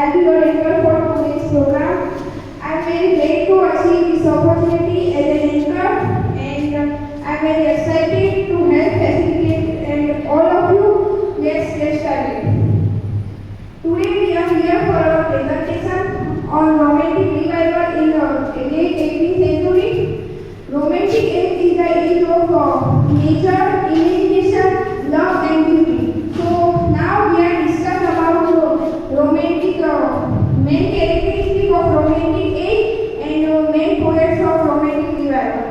I'll be your anchor for today's program. I'm very glad to achieve this opportunity as an anchor, and I'm very excited to help facilitate and all of you. Let's get started. Today we are here for our presentation on romantic revival in the late 18th century. Romantic age is the age of nature, imagination, love and beauty. So now we are discussing about romantic main characteristic of romantic age and main poets of romantic revival.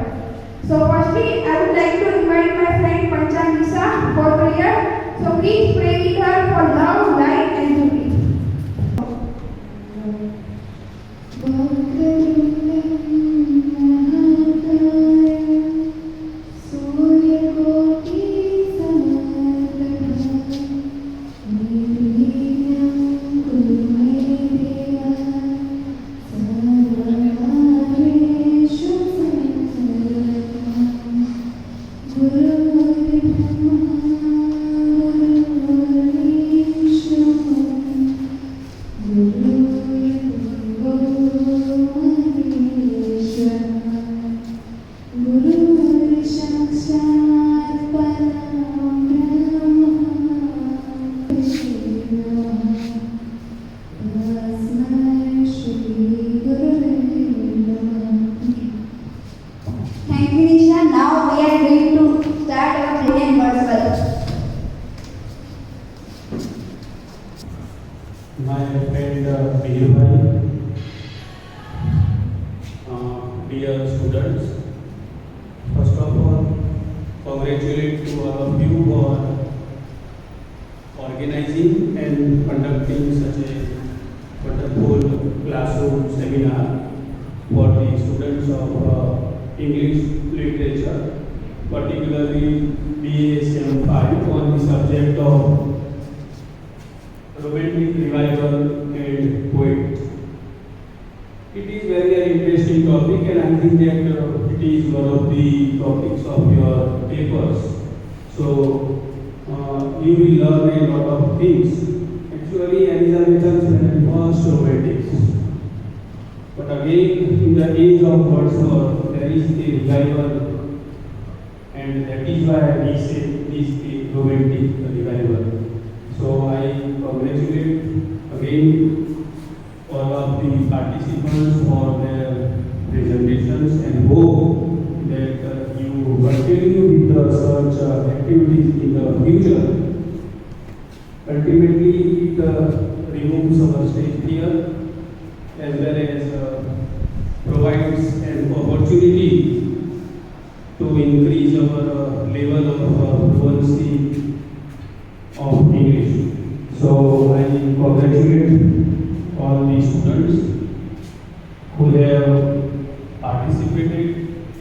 So firstly, I would like to invite my friend Panchal for prayer. So please pray with her for love, light and beauty. My friend Shaileshbhai, dear students, first of all, congratulate to all of you for organizing and conducting such a wonderful classroom seminar for the students of English literature, particularly BA 75 on the subject of romantic revival and poet. It is very interesting topic, and I think that it is one of the topics of your papers. So you will learn a lot of things. Actually, Elizabethans were first romantics. But again, in the age of Wordsworth, there is a revival, and that is why we say it is a romantic revival. So I congratulate again all of the participants for their presentations and hope that you continue with such activities in the future. Ultimately, it removes our stage fear as well as provides an opportunity to increase our level of fluency of English. So I congratulate all the students who have participated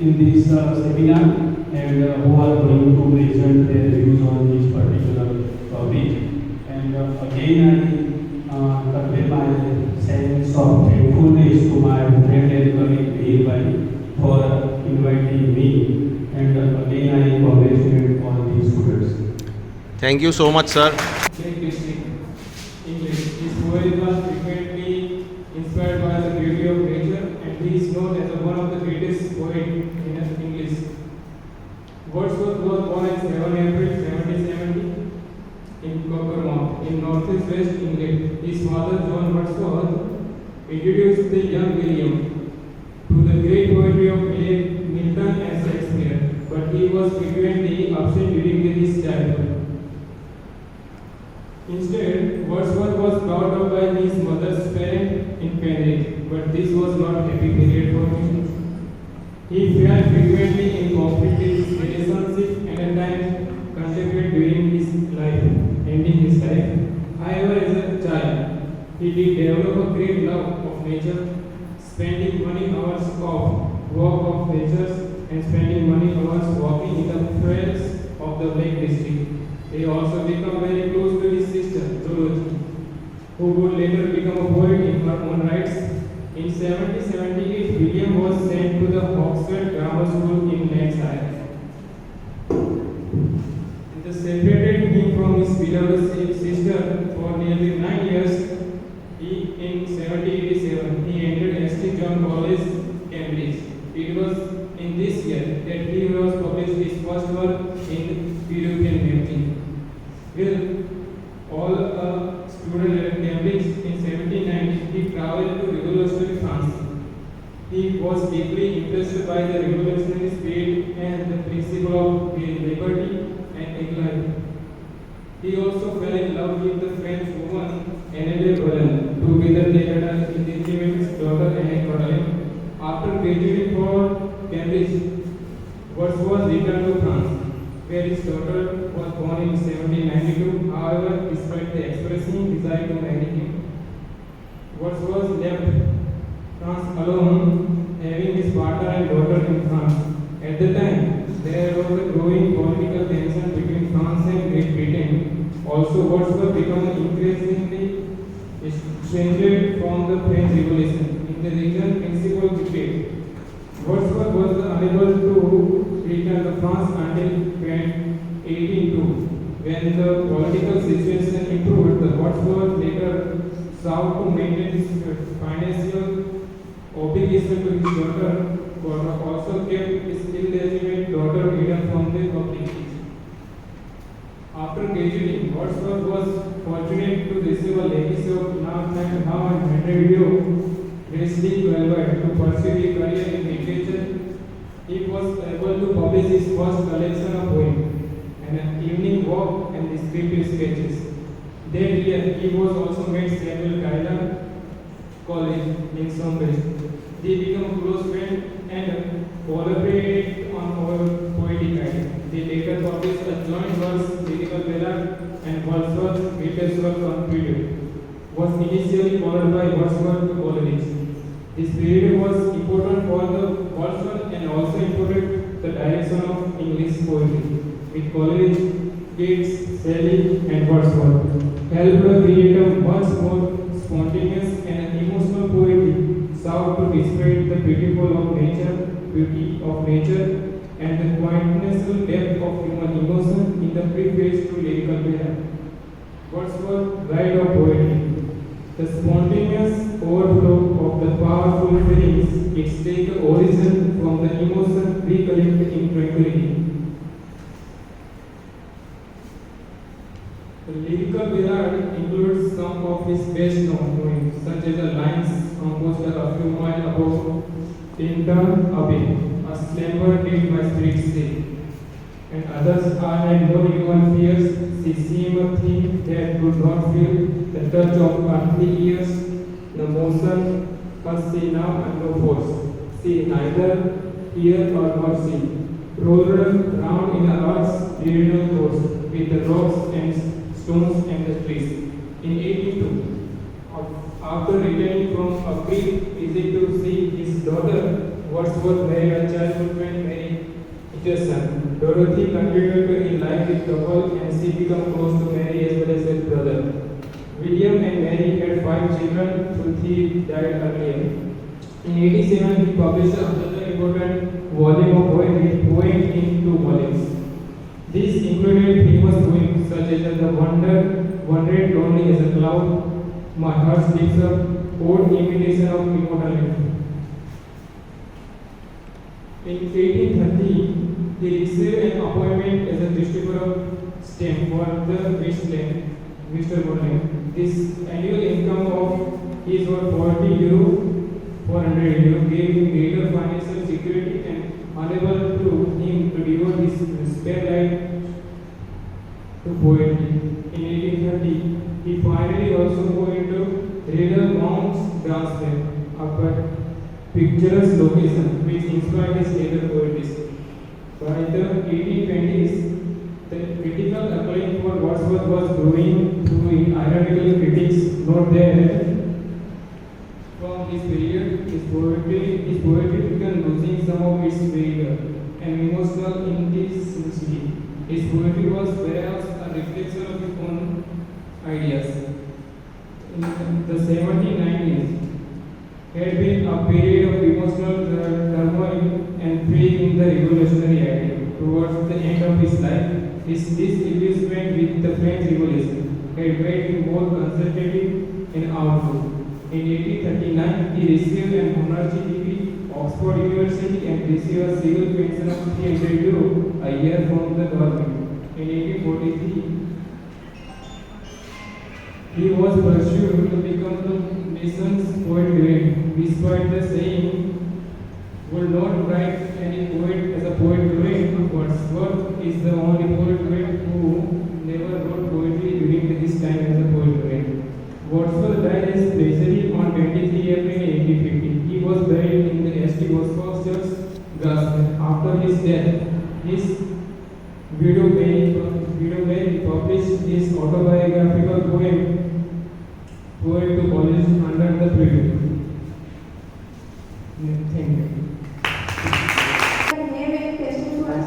in this seminar and who are going to present their views on this particular topic. And again I convey my sense of thankfulness to my friend and colleague Shaileshbhai for inviting me, and again I congratulate all the students. Thank you so much, sir. English. His poem was frequently inspired by the beauty of nature, and he is known as one of the greatest poets in English. Wordsworth was born on 7 April 1770 in Cockermouth, in northeast West England. His father, John Wordsworth, introduced the young William to the great poetry of Milton and Shakespeare, but he was frequently absent during his childhood. Instead, Wordsworth was brought up by his mother's parents in Cambridge, but this was not a happy period for him. He fell frequently in conflict with his relationship and at times contemplated during his life, ending his life. However, as a child, he did develop a great love of nature, spending many hours of walk of nature and spending many hours walking in the trails of the Lake District. He also became very close to his sister, Shruti, who would later become a poet in her own rights. In 1778, William was sent to the Oxford Grammar School in Lancashire. They separated him from his beloved sister for nearly 9 years. In All a student at Cambridge in 1790, he traveled to revolutionary France. He was deeply impressed by the revolutionary spirit and the principle of liberty and equality. He also fell in love with the French woman Annette Boleyn. Together they had an illegitimate daughter, Annette Boleyn. After graduating from Cambridge, Wordsworth returned to France, where his daughter was born in 1792. However, despite the expressing desire to marry him, Wordsworth left France alone, having his partner and daughter in France. At the time, there was a growing political tension between France and Great Britain. Also, Wordsworth became increasingly estranged from the French Revolution. In the region, principal debate. Wordsworth was unable to return to France until 1802. When the political situation improved, the Wordsworth later sought to maintain his financial obligation to his daughter, but also kept his illegitimate daughter hidden from the public. After graduating, Wordsworth was fortunate to receive a legacy of now and Montevideo, Wesley to pursue a career in literature. He was able to publish his first collection of poems, and an evening walk and descriptive sketches. That year, he was also met Samuel Taylor Coleridge in Cambridge. They became close friends and collaborated on our poetic writing. They later published a joint verse, lyrical ballad, and Wordsworth Mittal's work on period was initially followed by Wordsworth to Coleridge. This period was important for the Wordsworth and also important the direction of English poetry. With Coleridge, Keats, Shelley, and Wordsworth helped create a much more spontaneous and emotional poetry sought to describe the beauty of nature, and the quintessential depth of human emotion in the preface to lyrical ballad. Wordsworth's Bride of Poetry. The spontaneous overflow of the powerful feelings, its take origin from the emotion we collect in tranquility. The lyrical ballad includes some of his best known poems, such as the lines composed a few miles above Tinton Abbey, a slumber did my spirit say, and others are and no human fears, she seemed a thing that could not feel the touch of earthly ears, the motion, but she now and no force. She neither hear or not see, rolled round in a earth's diurnal course, with the rocks and stones and the trees. In 1802, after returning from a brief visit to see his daughter, Wordsworth married a childhood friend, Mary Peterson. Dorothy continued in life with couple and she became close to Mary as well as her brother. William and Mary had 5 children. Shruti died earlier. In 1887, he published another important volume of poems in 2 volumes. These included famous poems such as The Wandered Lonely as a Cloud, My Heart Sleeps Up, Old Imitation of Immortality. In 1830, he received an appointment as a distributor of stamp for the Mr. Bowling. This annual income of his was 40 euro, 400 euro, gave him greater financial security and unable to him to devote his spare life to poetry. In 1830, he finally also moved into Riddle Mount's Grassland, a picturesque location which inspired his later poetry. By the 1820s, the critical acclaim for Wordsworth was growing through ironical critics note that from this period, his poetry began losing some of its vigor and emotional intensity. His poetry was perhaps a reflection of his own ideas. In the 1790s, had been a period of emotional turmoil and faith in the revolutionary idea. Towards the end of his life, his disillusionment with the French Revolution had made him more conservative in outlook. In 1839, he received an honorary degree at Oxford University and received a civil pension of 300 euro a year from the government. In 1843, He was pursued to become the nation's poet laureate, despite the saying, would not write any poet as a poet laureate. Wordsworth is the only poet laureate who never wrote poetry during his time as a poet laureate. Wordsworth died as treasury on 23 April 1850. He was buried in the St. Oswald Church, Glasgow. After his death, his widow published his autobiographical poem to Coleridge under the prelude. Thank you. Do you have any question to us?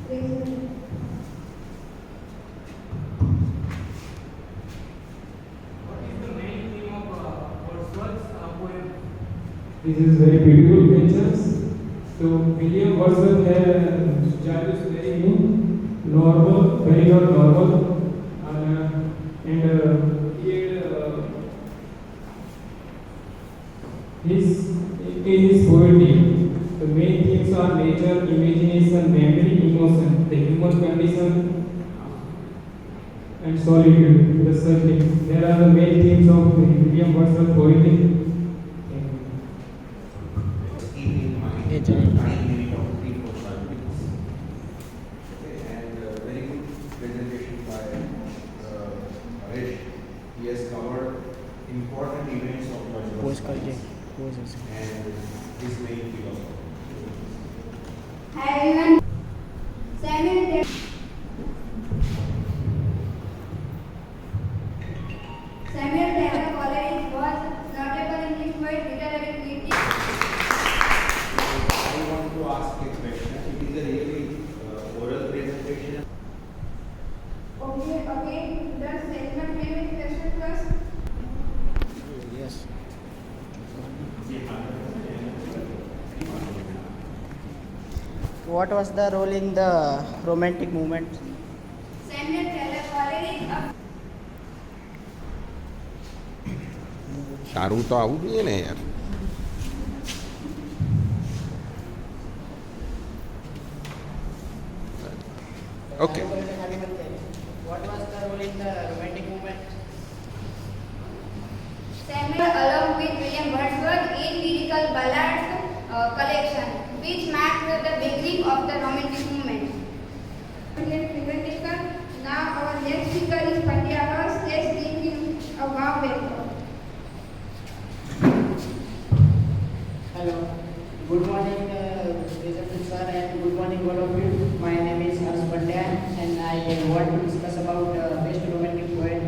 Please. What is the main theme of Wordsworth's poem? This is very beautiful pictures. So William Wordsworth had charges very normal, very not normal, and he had in his poetry, the main themes are nature, imagination, memory, emotion, the human condition, and solitude. The searching. There are the main themes of William Wordsworth poetry. Keep in mind time limit of 3-4 minutes. Okay, and very good presentation by Harish. He has covered important events of Prajapati and his main philosophy. Hi everyone. Samuel Taylor Coleridge was notable English poet, literary critic. I want to ask a question. It is a really oral presentation. Okay. Does anyone have any question to us? Yes. What was the role in the romantic movement? Samuel Taylor Coleridge. તારું તો આવું જોઈએ ને યાર. Okay. What was the role in the romantic movement? Samuel, along with William Wordsworth, in lyrical ballads collection, which marked the beginning of the romantic movement. Now our next speaker is Pandya Harsh. Let's give him a warm welcome. Hello. Good morning, Prajapati sir, and good morning all of you. My name is Harsh Pandya, and I want to discuss about best romantic poet.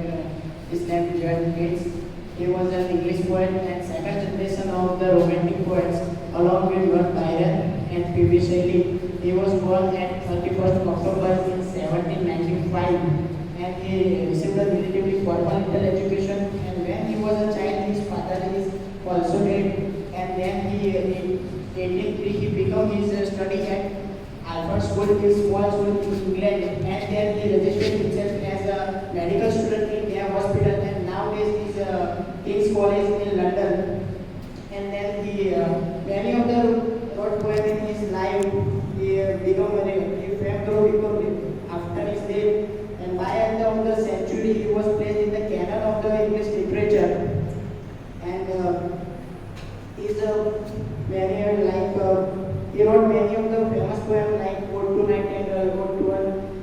His name is Keats. He was an English poet and second generation of the romantic poets, along with Lord Byron and P.B. Shelley. He was born at 31st October in 1795, and he received a relatively formal little education. And when he was a child, his father is also dead. And then in 1803 he began his study at Alfred School, his small school in England, and then he registered himself as a medical student in their hospital, and nowadays he is King's College in London. And then he many of the wrote poems in his life. He fame through because after his death, and by the end of the century he was placed in the canon of the English literature. And is many he wrote many of the famous poems like Ode to Nightingale, Ode to a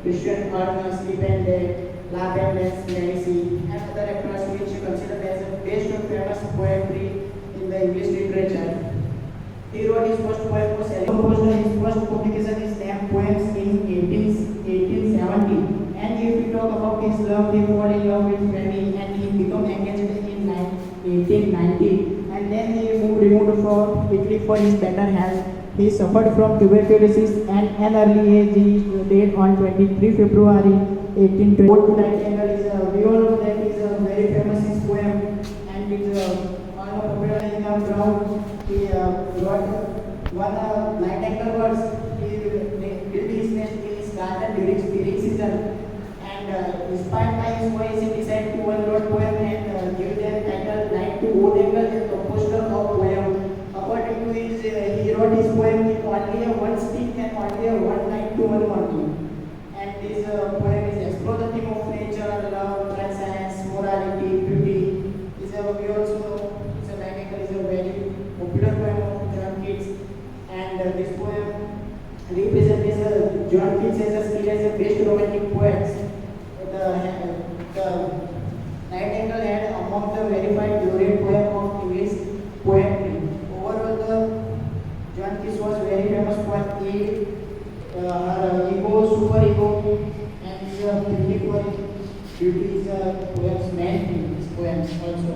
Christian Earth, Sleep and Day, Laugh and Dance, Legacy, and other actors which he considered as the best of famous poetry in the English literature. He wrote his first poem for Shelley. His first publication is named Poems in 1870. And if we talk about his love, he fell in love with Fanny and he became engaged in 1890. And then he removed from Italy for his better health. He suffered from tuberculosis and an early age. He died on 23 February 1820. Ode to Nightingale is we all know that is a very famous his poem, and it's on a popular in the crowd. He wrote one Nightingale words. He built his nest in his garden during spring season, and inspired by his voice, he decided to one wrote poem and give their title Night to Nightingale and composer of poem. According to his, he wrote his poem in only a one stick and only a one night to one morning. And this poem is explore the theme of nature, love, blood science, morality, Nightingale had among the verified laureate poem of English poetry. Overall, the John Keats was very famous for her ego, super ego, and his beautiful beauty is poems, main theme, his poems also.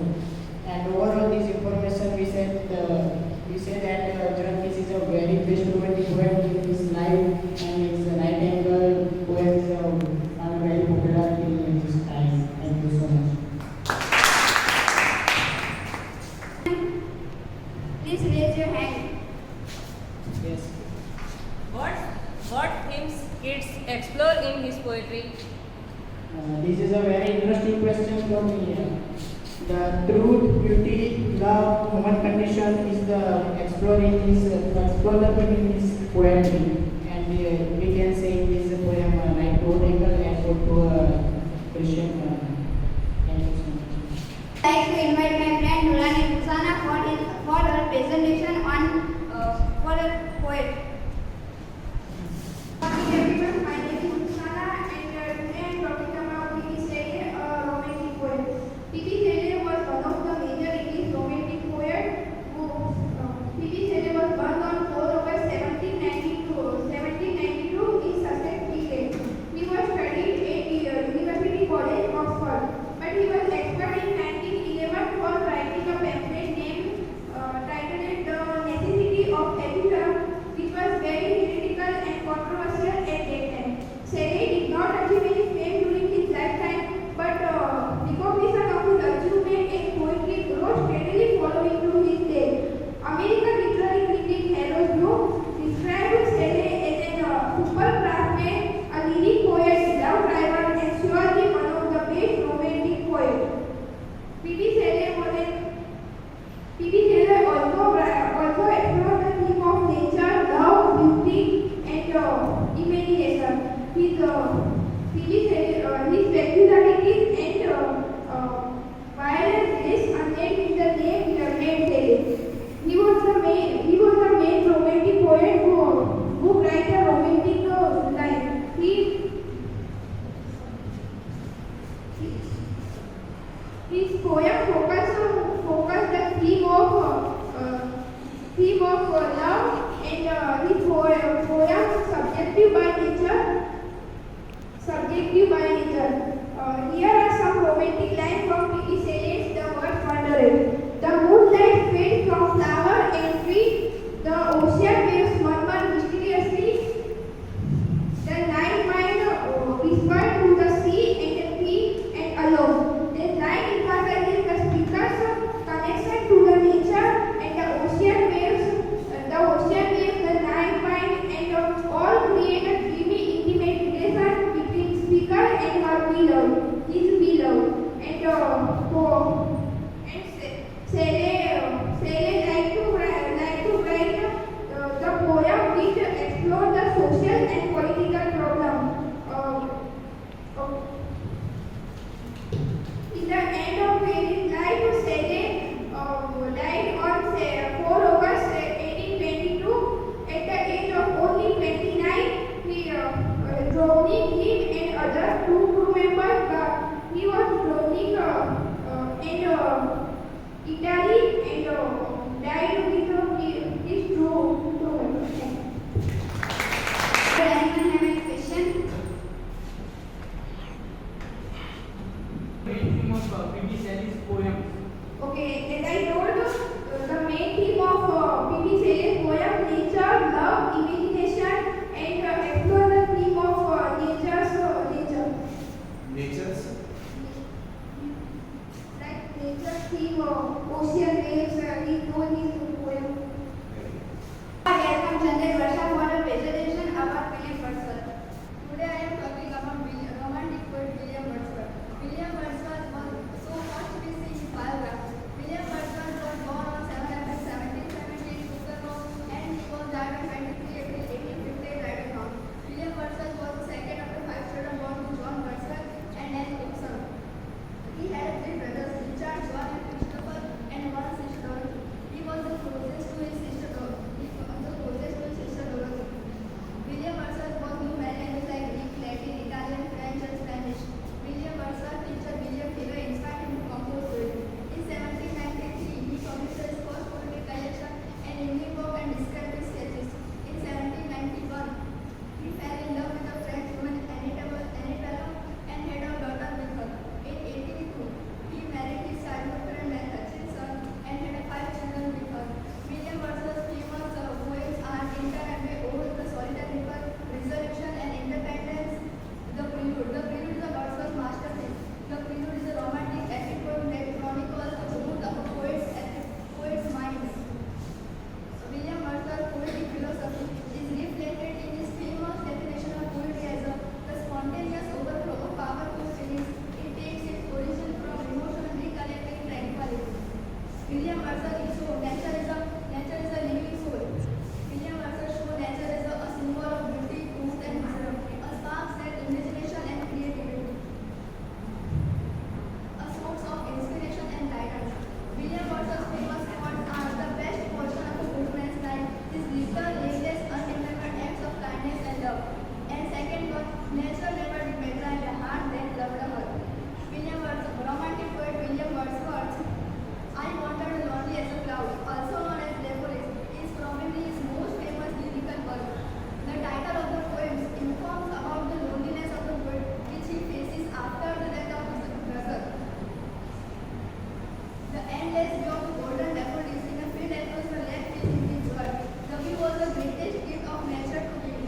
And overall, this information we said that John Keats is a very best romantic poet in his life, and his Nightingale poems are very popular in this time. Thank you so much. Please raise your hand. Yes. What themes Keats explore in his poetry? This is a very interesting question for me. The truth, beauty, love, human condition is the explored in his poetry, and we can say it is a poem like to angle and to Christian. Thank you so much. I'd like to invite my friend Nurani Rukhsana for her presentation on for a poet. Good morning everyone, my name is Rukhsana and today I am talking about P.B. Shelley, a romantic poet. P.B. Shelley was one of the major English romantic poets. P.B. Shelley was born on 4 August 1792 in Sussex, England. He was studied at University College, Oxford, but he was expert in 1911 for writing a pamphlet named titled The Necessity of Ethics, which was very heretical and controversial at that time. Shelley did not achieve any fame during his lifetime, but recognition of his achievement and poetry rose steadily following to his death. American literary critic Harold Bloom described Shelley as a super craftsman, a lyric poet, love driver, and surely one of the best romantic poets. P.B. Shelley also explored the theme of nature, love, beauty, and imagination. His peculiarities and violence is unnamed in the name made Shelley. He was the main romantic poet who write a romantic line. His poem focus the theme of love, and his poem subjective by nature. Here are some romantic lines from P.B. Shelley's The Word Wanderer. The moonlight fades from flower and tree. The ocean waves murmur mysteriously. The night mind whispered to the sea and the tree and alone. The light emphasizes the speaker's connection to the nature, and the ocean waves, the night mind, and all create a dreamy, intimate relation between speaker and her beloved, his beloved. And Shelley like to write the poem which explore the social and political problem. In the end of his life, Shelley died on 4 August 1822 at the age of only 29. He drowning him and other two crew members. He was drowning in Italy and died with his crew members. Does anyone have any question? Main theme of P.B. Shelley's poem. Okay, as I told, the main theme of P.B. Shelley's poem, nature, love, imagination, and explore the theme of nature. Nature's Like nature theme, ocean waves, he told his poem. I welcome Chandra Varsha for a presentation about William Wordsworth. Today I am talking about romantic poet William Wordsworth. William Wordsworth was so much to be seen in biography. William Wordsworth was born on 7 April 1770 in Scarborough, and he was died on 23 April 1850 in Rydertown. William Wordsworth was the second of the 5 children born to John Wordsworth and Anne Gibson. He had 3 brothers, Richard, John, and Christopher, and 1 sister Dorothy. He was the closest to his sister Dorothy. endless view of golden daffodils in a field across the left in his world. The view was the greatest gift of nature to him.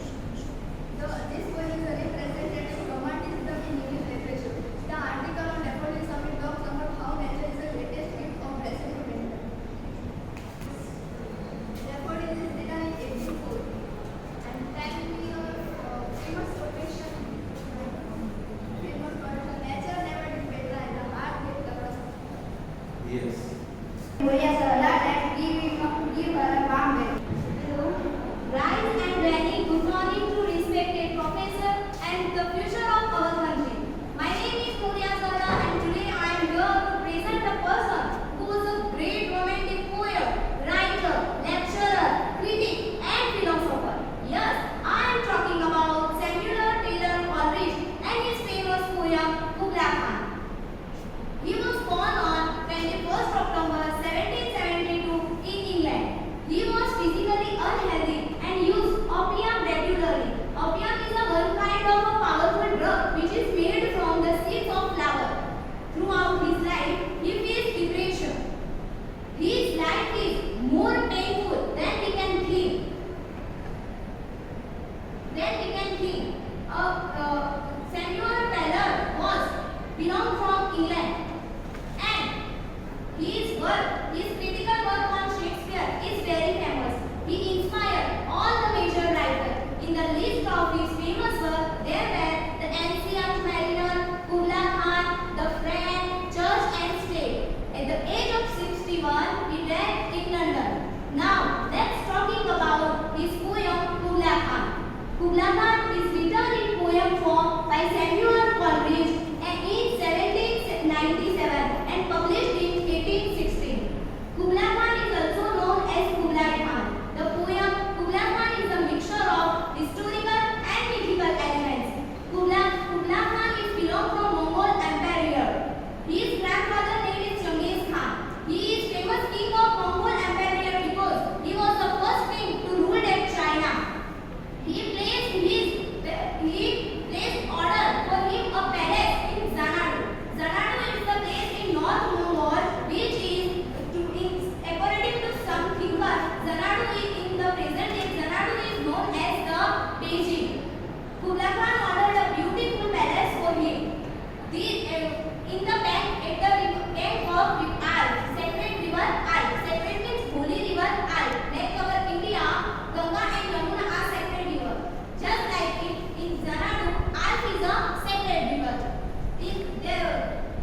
This poem is a representative of romanticism in English literature. The article on daffodils summit talks about how nature is the greatest gift of blessing to mankind. Daffodils is written in 1804 and technically a famous quotation. Famous quotation. Nature never did better and the heart gave colors. Yes. Pandya Harsh and give her a warm welcome. Hello. Rise and very good morning to respected professor and the future of our country. My name is Pandya Harsh and today I am here to present a person who is a great romantic poet, writer, lecturer, critic and philosopher. Yes, I am talking about Samuel Taylor Coleridge and his famous poem Kubla Khan. He was born on 21st October 1772 in England. He was physically unhealthy and used opium regularly. Opium is a one kind of a powerful drug which is made from the seeds of flower. Throughout his life, he faced depression. His life is more painful than we can think. Samuel Taylor belonged from England. And his critical work on Shakespeare is very famous. He inspired all the major writers. In the list of his famous work, there were The Ancient Mariner, Kubla Khan, The Friend, Church and State. At the age of 61, he died in London. Now, let's talking about his poem Kubla Khan. Kubla Khan is written in poem form by Samuel Coleridge and in 1797 and published in 1816. Kubla Khan is also known as Kublai Khan. The poem Kubla Khan is a mixture of historical and mythical elements. Kubla Khan is belong from Mongol Empire. His grandfather name is Genghis Khan. He is famous king of Mongol Empire because he was the first king to rule at China. He placed order for him a palace in Xanadu. Xanadu is the place in North Mongol which is, according to some thinkers, Xanadu is in the present day, Xanadu is known as the Beijing. Kubla Khan ordered a beautiful palace for him. In the bank of sacred river Ai. Sacred means holy river Ai. Like our India, Ganga and Yamuna are sacred river. Just like in Xanadu, Alp is a sacred river.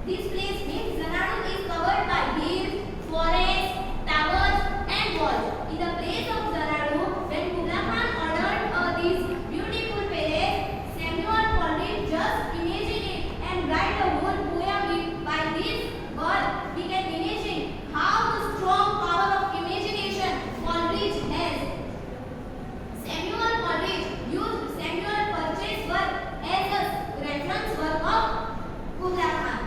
This place means Xanadu is covered by hills, forests, towers and walls. In the place of Xanadu, when Kubla Khan ordered this beautiful palace, Samuel Coleridge just imagine it and write a whole poem by this word. We can imagine how the strong power of imagination Coleridge has. Samuel purchased work as a reference work of Kubla Khan.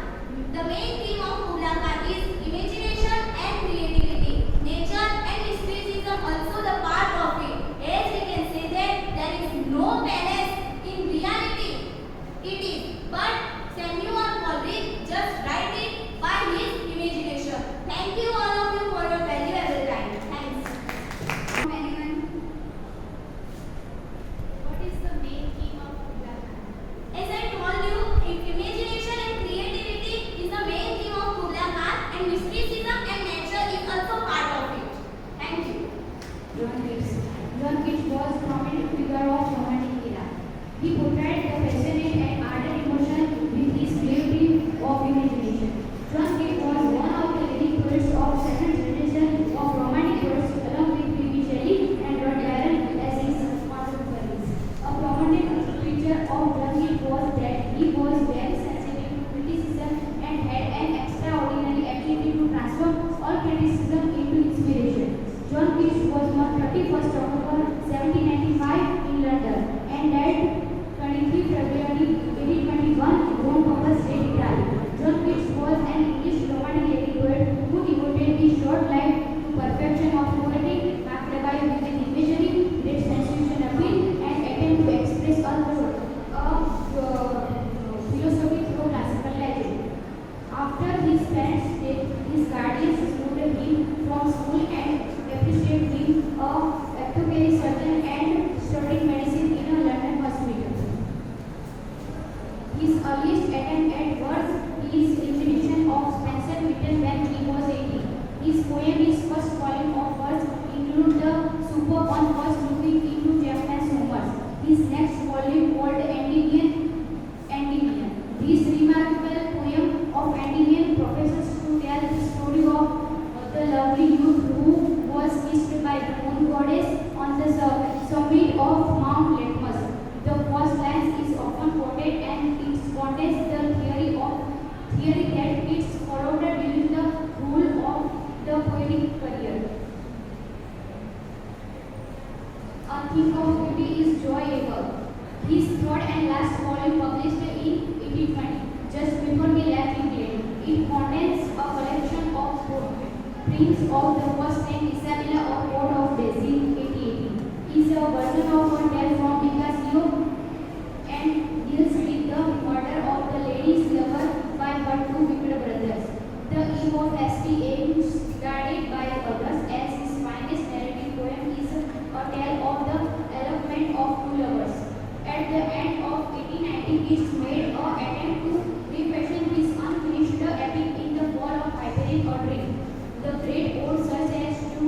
The main theme of Kubla Khan is imagination and creativity. Nature and mysticism also the part of it. As we can say that there is no palace in reality. It is, but Samuel Coleridge just write it by his imagination. Thank you all of you for your valuable time. Thanks. What is the main theme of Kubla Khan? As I told you, imagination and creativity is the main theme of Kubla Khan and mysticism and nature is also part of it. Thank you. John Keats. John Keats was a prominent figure of romantic era. He portrayed the passionate and ardent emotion with his clarity of imagination. John Keats was one of the leading poets of second generation of romantic poets along with Shelley and Lord Byron as his contemporaries. A prominent feature of John Keats was that he was very sensitive to criticism and had an extraordinary ability to transform all criticism into inspiration. John Keats was born 31st October 1795 in London and died 23 February 1821 in Rome, State, Italy. John Keats was an English romantic poet who devoted his short life to perfection of poetry, marked by vivid imagery, great sensation appeal, and attempt to express all the philosophy through classical legend. After his parents' death, his guardians moved prince of the first and Isabella of Court of Basil 1880. Is a version of a tale from Picasso and deals with the murder of the lady's lover by her two wicked brothers. The immortality aims guarded by others as his finest narrative poem is a tale of the elopement of two lovers. At the end of 1890, Keats made an attempt to refashion his unfinished epic in the fall of Hyperion or Dream. The great odes such as to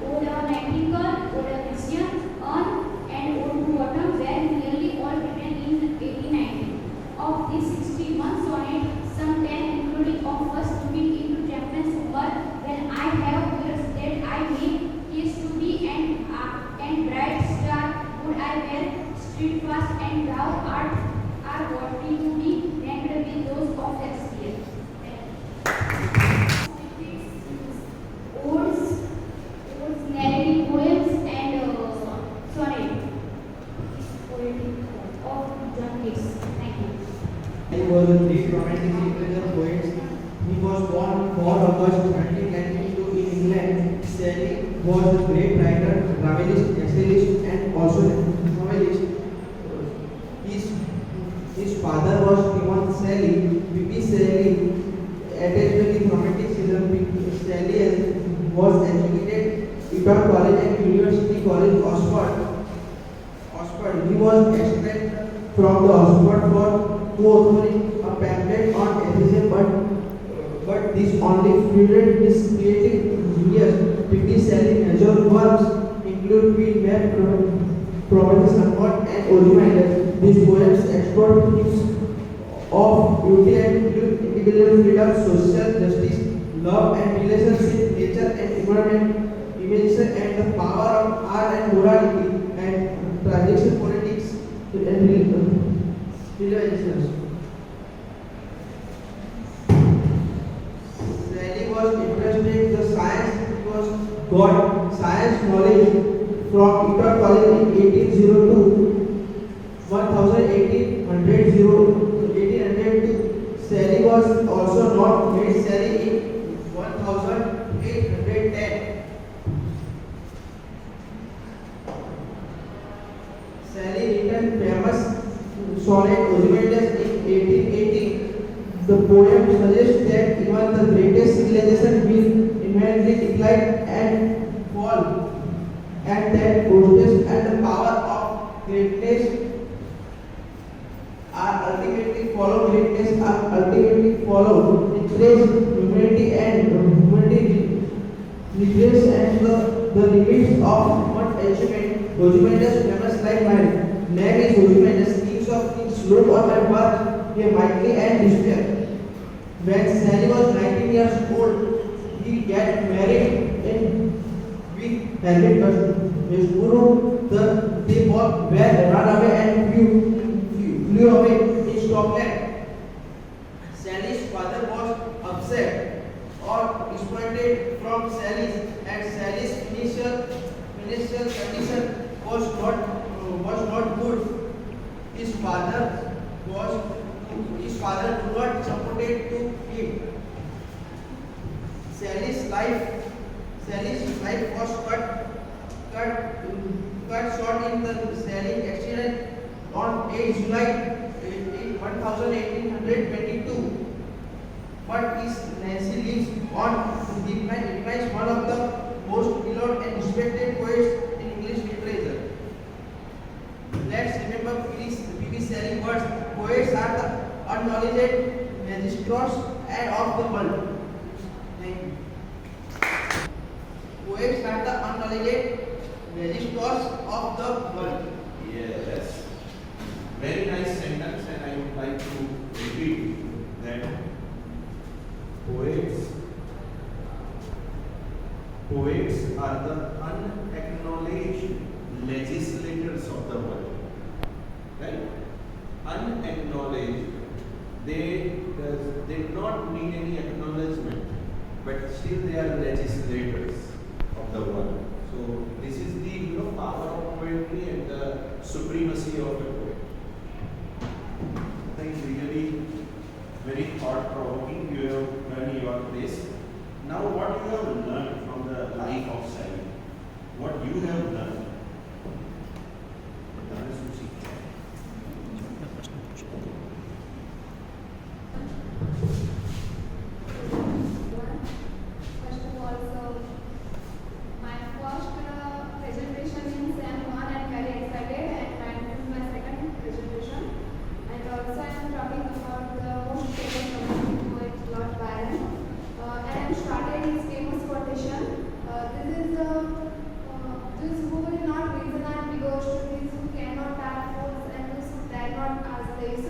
Ode a Nightingale, Ode a Christian, Urn, and Ode to Autumn were nearly all written in 1890. Of these 61 sonnets, some 10 including of first looking into Champions humor when I have years that I may kiss to be and bright star would I wear steadfast and thou art are worthy to be ranked with those of Shakespeare. Odes, narrative poems and sonnet poetic of John Keats. Thank you. He was a great romantic literature poet. He was born 4 August 1992 in England. Shelley was a great writer, novelist, essayist, and also novelist. His father was Timon Shelley. Shelley, attached with romanticism. Shelley was educated at Eton College and University College, Oxford. He was expelled from the Oxford for co-authoring a pamphlet on atheism, but this only fueled his creative genius. Shelley's major works include Queen Mab, Property Sunbird, and Ozymandias. These poems explore themes of beauty and individual freedom, social justice, love and relationship, nature and environment, imagination and the power of art and morality, and transition politics and religions. Shelley was interested in the science. He was got science knowledge from Eton College in 1802. 1802. Shelley was also not made Shelley in 1810. Shelley written famous sonnet Ozymandias in 1880. The poem suggests that even the greatest civilization will inherently decline and fall, and that process and the power of greatness are ultimately follow regress, humanity and regress and the limits of human achievement. Ozymandias famous like my name is Ozymandias, kings of kings, look on my birth, a mighty and despair. When Shelley was 19 years old, he got married with Harriet Westboro. They both were run away and flew away in Scotland. Shelley's father was upset or disappointed from Shelley's, and Shelley's financial condition was not good. His father could not support him. Shelley's life was cut short in the Shelley accident on 8 July 1822. But his Nancy lives on. He remains one of the most beloved and respected poets in English literature. Let's remember Shelley words. Poets are the unknowledged magistrates of the world. Thank you. Poets are the unknowledged magistrates of the world. Yes. Very nice sentence, and I would like to repeat that poets are the unacknowledged legislators of the world. Right? Unacknowledged, they do not need any acknowledgement, but still they are legislators of the world. So this is the power of poetry and the supremacy of the poet. I think really very thought-provoking. You have done your place. Now, what you have learned from the life of Shelley? What you have learned? That is to see. First of all, so my first presentation in Sem 1, I'm very excited, and this is my second presentation. And also I am talking about the most famous romantic poet, Lord Byron. And I am started his famous quotation. This who will not reason and be ghost, these who cannot have fools and those who dare not ask this.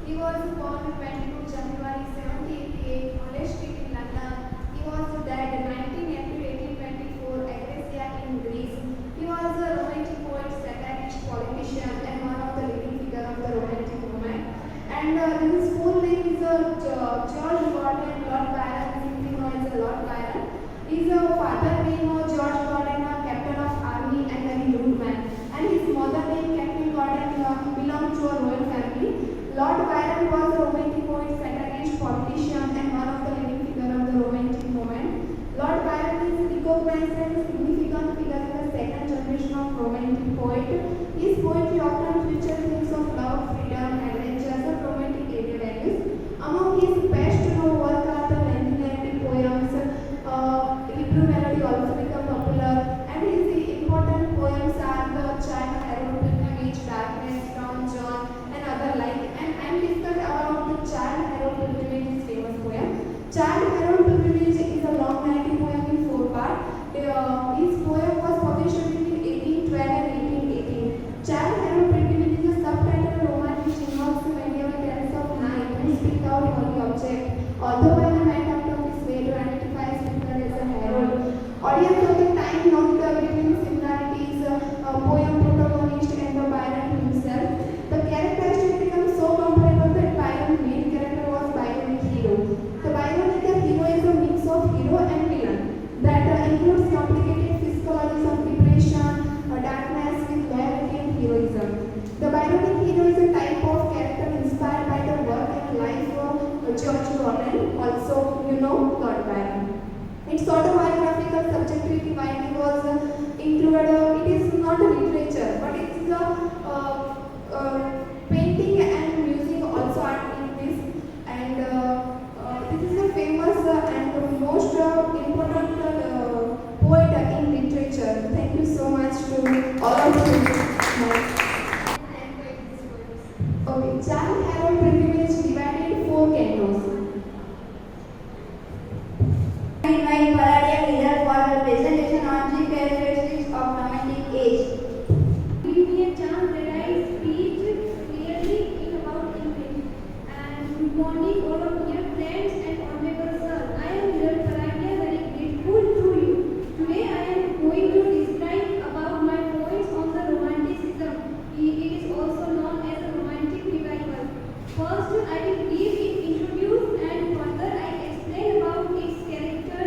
He was born on 22 January 1788 on a street in London. He was dead 19 April 1824 at Acacia in Greece. He was a romantic poet, satirist, politician, and one of the leading figure of the romantic movement. And his full name is George Gordon Lord Byron, simply known as Lord Byron. His father name was George Gordon, a captain of army and very rude man. And his mother name Captain Gordon belonged to a royal family. Lord Byron was a romantic poet, satirist, politician, and one of the leading figure of the romantic movement. Lord Byron is recognized as a significant figure in the second generation of romantic poet. His poetry often features themes of love, freedom, adventure, and romantic values. Among his best known work are the lengthy narrative poems, Hebrew melody also become popular, and his important poems are the Child Harold Pilgrimage, Darkness, Tom John, and other like. And I am discussing about the Child Harold Pilgrimage, his famous poem. Child Harold Pilgrimage is a long narrative poem in 4 parts. His poem was published between 1812 and 1818. Child Harold Pilgrimage is a subtitle roman which involves medieval tales of knights who speak out holy object. Although by the night out of his way to identify his speaker as a herald. Audience of the time noted between similarities, poem protagonist and the Byron himself. The characteristic becomes so comparable that Byron's main character was Byron's hero. The Byronic hero is a mix of hero and villain that includes complicated physiologies of depression, darkness with loyalty and heroism. The Byronic hero is a type of character inspired by the work and life of George Gordon, also Lord Byron. Its autobiographical subjectivity writing was included. It is not a literature, but it is a painting and music also are in this. And this is a famous and the most important poet in literature. Thank you so much to all of you. Okay, Child Harold Pilgrimage divided in 4 cantos. I invite Paradia leader for the presentation on the characteristics of romantic age. Give me a chance that I speak clearly in about English. And good morning all of dear friends and honorable sir. I am Leader Paradia, very grateful to you. Today I am going to describe about my points on the romanticism. It is also known as a romantic revival. First, I will briefly introduce and further I explain about its character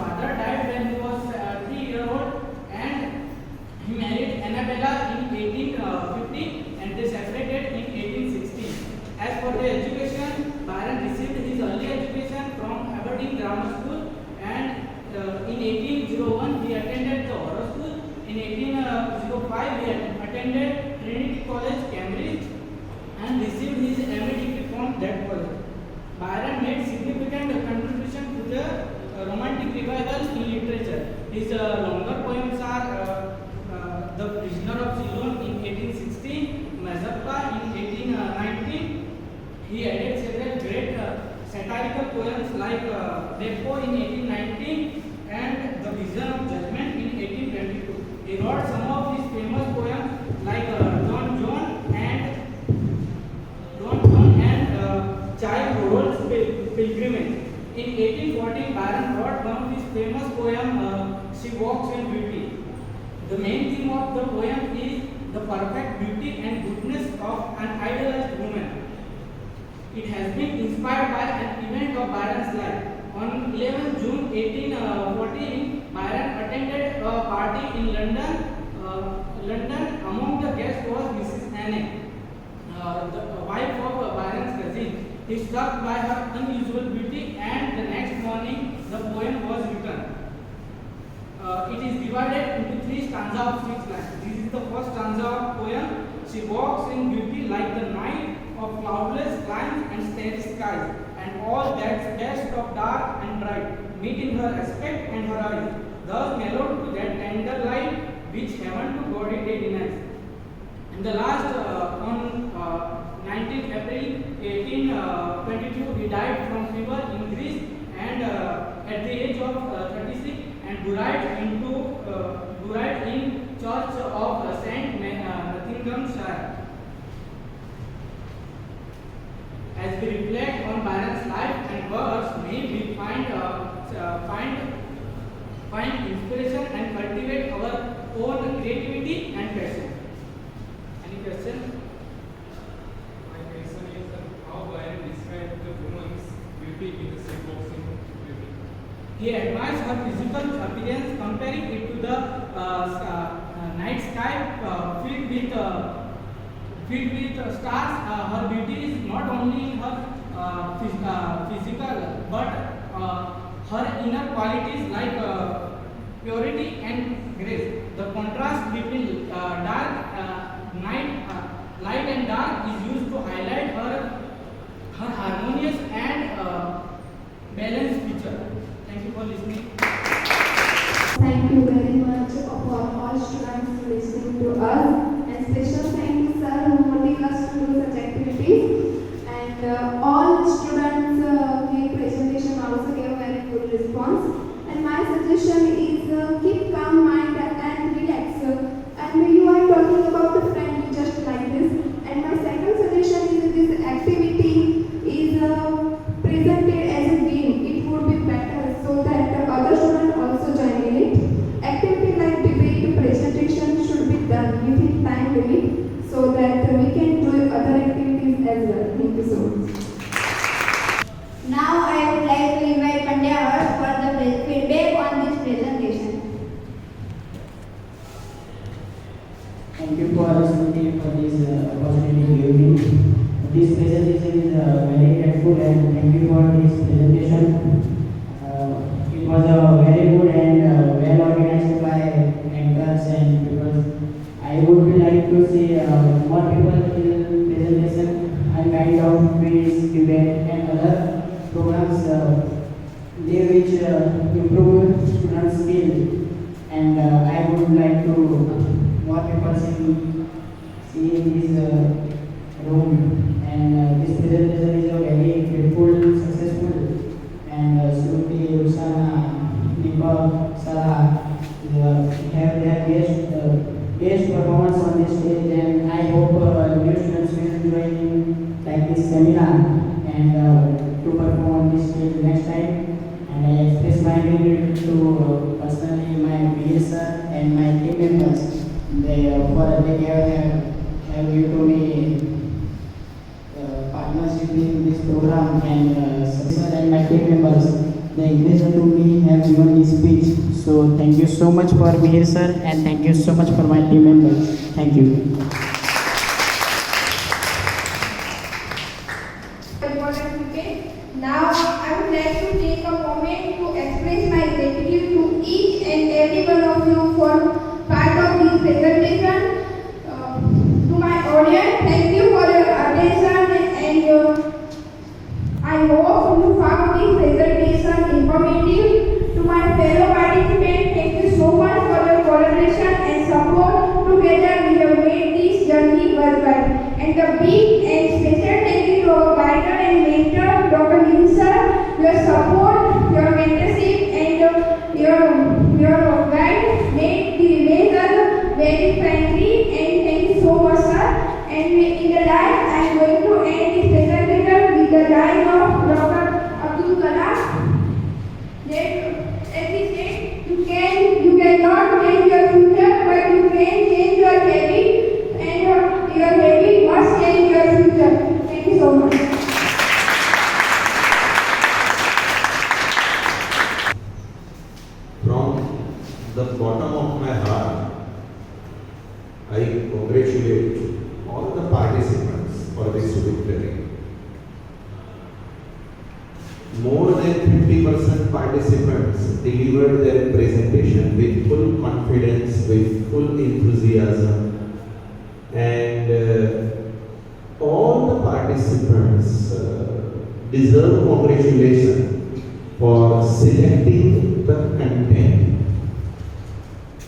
father died when he was 3 years old, and he married Annabella in 1850, and they separated in 1860. As for the education, Byron received his early education from Aberdeen Grammar School, and in 1801 he attended the Horror School. In 1805 he attended Trinity College, Cambridge, and received his MA degree from that college. Byron made significant contribution to the Romantic revival in literature. His longer poems are The Prisoner of Ceylon in 1816, Mazeppa in 1819. He added several great satirical poems like Depo in 1819 and The Vision of Judgment in 1822. He wrote some of his famous poems like Don John and Child Rodolph's Pilgrimage. In 1814, Byron wrote one of his famous poems, She Walks in Beauty. The main theme of the poem is the perfect beauty and goodness of an idealized woman. It has been inspired by an event of Byron's life. On 11 June 1814, Byron attended a party in London. Among the guests was Mrs. Anne, the wife of Byron's cousin. He was struck by her unusual beauty, and the next morning the poem was written. It is divided into 3 stanzas of 6 lines. This is the first stanza of poem. She walks in beauty like the night of cloudless climes and starry skies, and all that's best of dark and bright meet in her aspect and her eyes, thus mellowed to that tender light which heaven to body day denies. And the last on 19th April 1822, he died from fever in Greece, and at the age of 36, and buried in Church of Saint Nottinghamshire. As we reflect on Byron's life and works, may we find inspiration and cultivate our own creativity and passion. Any question? My question is how Byron described the woman's beauty in the She Walks in Beauty. He admires her physical appearance, comparing it to the night sky filled with stars. Her beauty is not only in her physical, but her inner qualities like purity and grace. The contrast between light and dark is used to highlight her harmonious and balanced feature. Thank you for listening. Thank you very much for all students listening to us, and special thank you sir who motivated us to do such activities, and all students gave presentation also gave very good response, and my suggestion is keep calm mind and relax, and you are talking about the friend just like this, and my second suggestion is this activity is presented as a game. It would be better so that other students also join in it. Activity like debate, presentation should be done within time limit so that we can do other activities as well. Thank you so much. Now I would like to invite Pandya Harsh for the feedback on this presentation. Thank you for Shruti for this opportunity given me. This presentation is very helpful, and thank you for this presentation. It was very good and well organized by anchors, and because I would like to see more people in presentation and kind of quiz, debate and other programs they which improve students' skill, and I would like to more people see in this room, and this presentation is a very helpful, successful, and Shruti, Rukhsana, Deepak, Sarah have their best performance on this stage, and I hope new students will join like this seminar and to perform on this stage next time. And I express my gratitude to personally my peers and my team members. They have given me partnership in this program, and my team members. the English to me have given his speech. So thank you so much for Mihir sir, and thank you so much for my team members. Thank you. Now I would like to take a moment to express my gratitude to each and every one of you for part of this presentation. To my audience, thank you for your attention, and I hope you found this presentation informative. To my fellow participants, thank you so much for your collaboration and support. Together we have made this journey worthwhile. And the big and special thank you to our guide and mentor, Dr. Sir. Your support, your mentorship, and your guide made us very friendly. And thank you so much, sir. And in the life, I am going to end this presentation with the line of Dr. Abdul Kalam. As he said, you cannot change your future, but you can change your habit, and your habit must change your future. Thank you so much. From the bottom of my heart, I congratulate all the participants for this victory. More than 50% participants delivered their presentation with full confidence, with full enthusiasm, and all the participants deserve congratulations for selecting the content.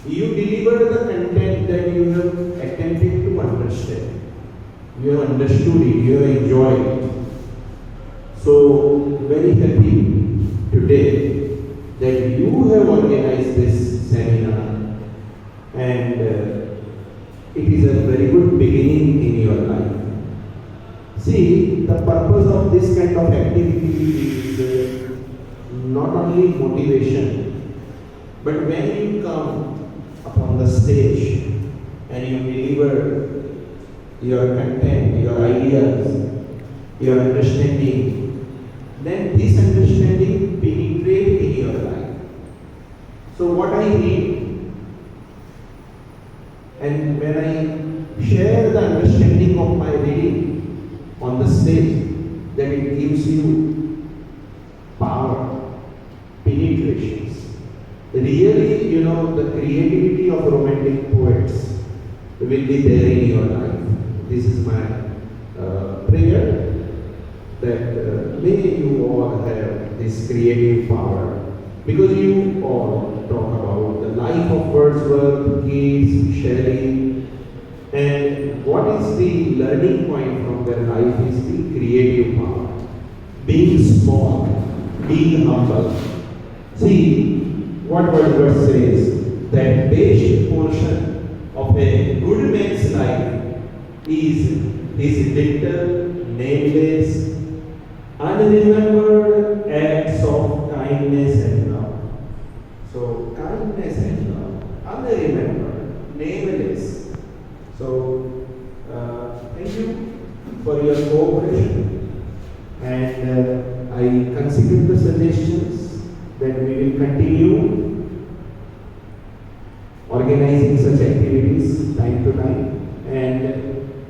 You delivered the content that you have attempted to understand. You have understood it, you have enjoyed it. So, very happy today that you have organized this seminar, and it is a very good beginning in your life. See, the purpose of this kind of activity is not only motivation, but when you come upon the stage and you deliver your content, your ideas, your understanding, then this understanding penetrates in your life. So what I read, and when I share the understanding of my reading on the stage, that it gives you power, penetrations. Really, the creativity of romantic poets will be there in your life. This is my prayer, that may you all have this creative power, because you all talk about the life of Wordsworth, Keats, Shelley, and what is the learning point from their life is the creative power. Being small, being humble. See, what Wordsworth says, that base portion of a good man's life is his little, nameless, unremembered acts of kindness and love. So, kindness and love, unremembered, nameless. So, thank you for your cooperation, and I consider the suggestions that we will continue organizing such activities time to time, and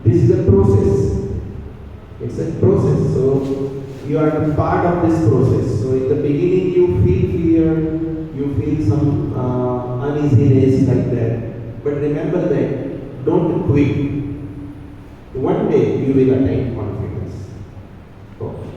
this is a process. It's a process, so you are part of this process. So in the beginning you feel fear, you feel some uneasiness like that. But remember that, don't quit. One day you will attain confidence. Okay.